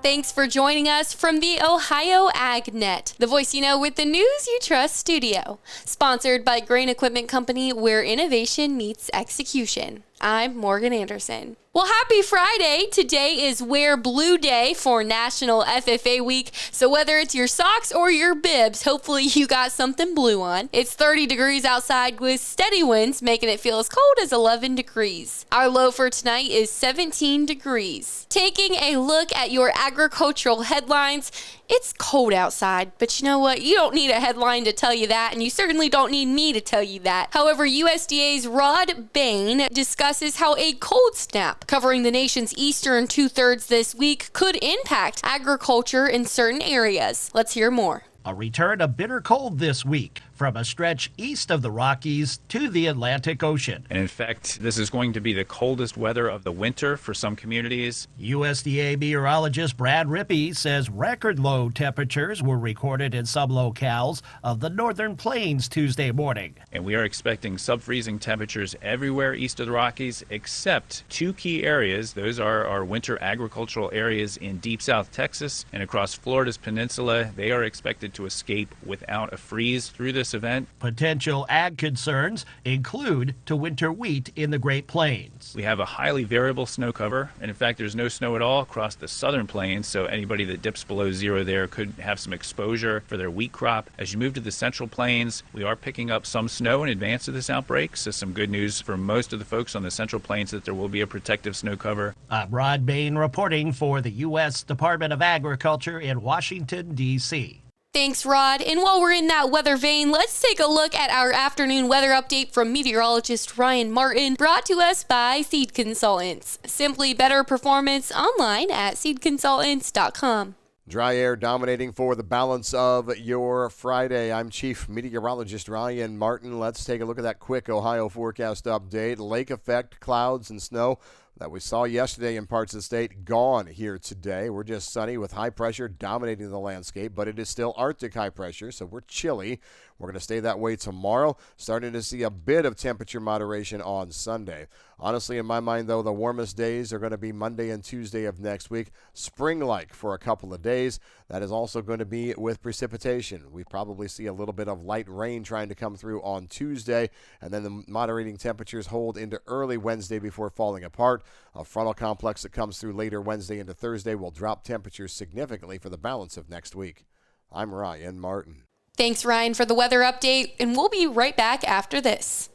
Thanks for joining us from the Ohio AgNet, the voice you know with the news you trust studio. Sponsored by Grain Equipment Company, where innovation meets execution. I'm Morgan Anderson. Well, happy Friday. Today is Wear Blue Day for National FFA Week. So whether it's your socks or your bibs, hopefully you got something blue on. It's 30 degrees outside with steady winds, making it feel as cold as 11 degrees. Our low for tonight is 17 degrees. Taking a look at your agricultural headlines, it's cold outside, but you know what? You don't need a headline to tell you that, and you certainly don't need me to tell you that. However, USDA's Rod Bain discusses how a cold snap covering the nation's eastern two-thirds this week could impact agriculture in certain areas. Let's hear more. A return of bitter cold this week from a stretch east of the Rockies to the Atlantic Ocean. And in fact, this is going to be the coldest weather of the winter for some communities. USDA meteorologist Brad Rippey says record low temperatures were recorded in some locales of the northern plains Tuesday morning. And we are expecting sub-freezing temperatures everywhere east of the Rockies except two key areas. Those are our winter agricultural areas in deep South Texas and across Florida's peninsula. They are expected to escape without a freeze through this event. Potential ag concerns include to winter wheat in the Great Plains. We have a highly variable snow cover, and in fact there's no snow at all across the southern plains, so anybody that dips below zero there could have some exposure for their wheat crop. As you move to the central plains, we are picking up some snow in advance of this outbreak, so some good news for most of the folks on the central plains that there will be a protective snow cover. I'm Rod Bain reporting for the U.S. Department of Agriculture in Washington, D.C. Thanks, Rod. And while we're in that weather vein, let's take a look at our afternoon weather update from meteorologist Ryan Martin, brought to us by Seed Consultants. Simply better performance online at seedconsultants.com. Dry air dominating for the balance of your Friday. I'm Chief Meteorologist Ryan Martin. Let's take a look at that quick Ohio forecast update. Lake effect, clouds, and snow that we saw yesterday in parts of the state gone here today. We're just sunny with high pressure dominating the landscape, but it is still Arctic high pressure, so we're chilly. We're going to stay that way tomorrow, starting to see a bit of temperature moderation on Sunday. Honestly, in my mind, though, the warmest days are going to be Monday and Tuesday of next week, spring-like for a couple of days. That is also going to be with precipitation. We probably see a little bit of light rain trying to come through on Tuesday, and then the moderating temperatures hold into early Wednesday before falling apart. A frontal complex that comes through later Wednesday into Thursday will drop temperatures significantly for the balance of next week. I'm Ryan Martin. Thanks, Ryan, for the weather update, and we'll be right back after this.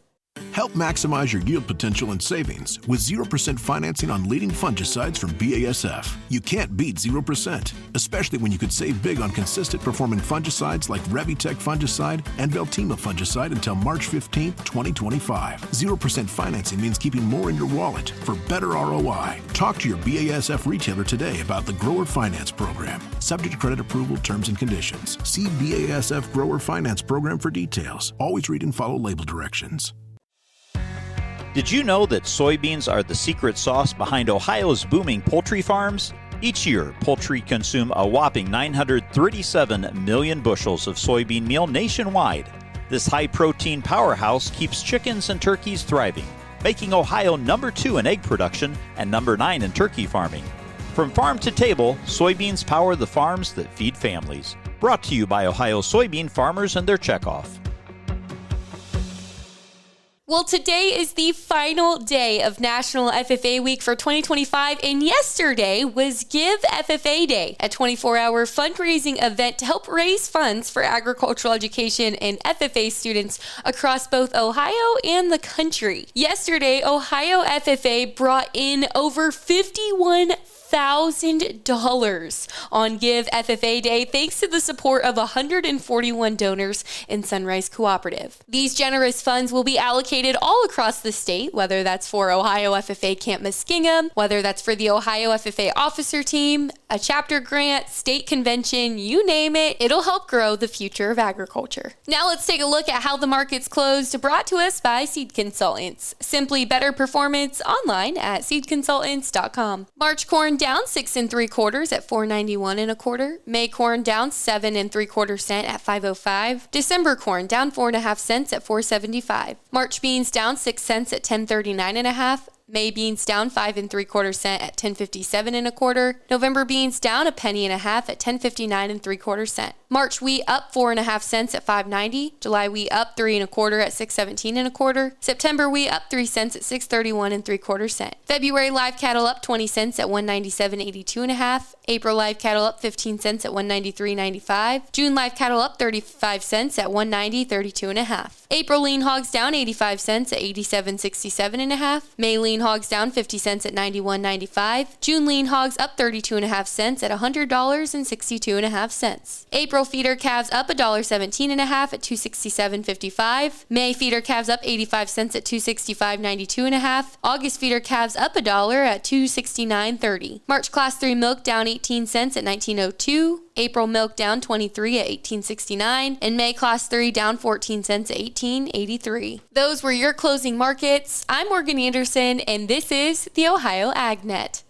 Help maximize your yield potential and savings with 0% financing on leading fungicides from BASF. You can't beat 0%, especially when you could save big on consistent performing fungicides like Revitec fungicide and Veltima fungicide until March 15, 2025. 0% financing means keeping more in your wallet for better ROI. Talk to your BASF retailer today about the Grower Finance Program. Subject to credit approval, terms and conditions. See BASF Grower Finance Program for details. Always read and follow label directions. Did you know that soybeans are the secret sauce behind Ohio's booming poultry farms? Each year, poultry consume a whopping 937 million bushels of soybean meal nationwide. This high-protein powerhouse keeps chickens and turkeys thriving, making Ohio number 2 in egg production and number 9 in turkey farming. From farm to table, soybeans power the farms that feed families. Brought to you by Ohio soybean farmers and their checkoff. Well, today is the final day of National FFA Week for 2025, and yesterday was Give FFA Day, a 24-hour fundraising event to help raise funds for agricultural education and FFA students across both Ohio and the country. Yesterday, Ohio FFA brought in over $51,000 on Give FFA Day, thanks to the support of 141 donors in Sunrise Cooperative. These generous funds will be allocated all across the state, whether that's for Ohio FFA Camp Muskingum, whether that's for the Ohio FFA officer team, a chapter grant, state convention, you name it, it'll help grow the future of agriculture. Now let's take a look at how the markets closed, brought to us by Seed Consultants. Simply better performance online at seedconsultants.com. March corn down 6 3/4 at $4.91 1/4. May corn down 7 3/4 cents at $5.05. December corn down 4.5 cents at $4.75. March beans down 6 cents at $10.39 1/2. May beans down 5 3/4 cents at 10.57 1/4. November beans down 1.5 pennies at 10.59 3/4 cents. March wheat up 4.5 cents at 5.90. July wheat up 3 1/4 at 6.17 1/4. September wheat up 3 cents at 6.31 3/4 cents. February live cattle up 20 cents at 197.82 1/2. April live cattle up 15 cents at 193.95. June live cattle up 35 cents at 190.32 1/2. April lean hogs down 85 cents at 87.67 1/2. May lean hogs down 50 cents at 91.95. June lean hogs up 32.5 cents at $100.62 1/2. April feeder calves up $1.17 1/2 at 267.55. May feeder calves up 85 cents at 265.92 1/2. August feeder calves up $1 at 269.30. March class 3 milk down 18 cents at 19.02. April milk down 23 at 18.69, and May class 3 down 14 cents at 18.83. Those were your closing markets. I'm Morgan Anderson, and this is the Ohio AgNet.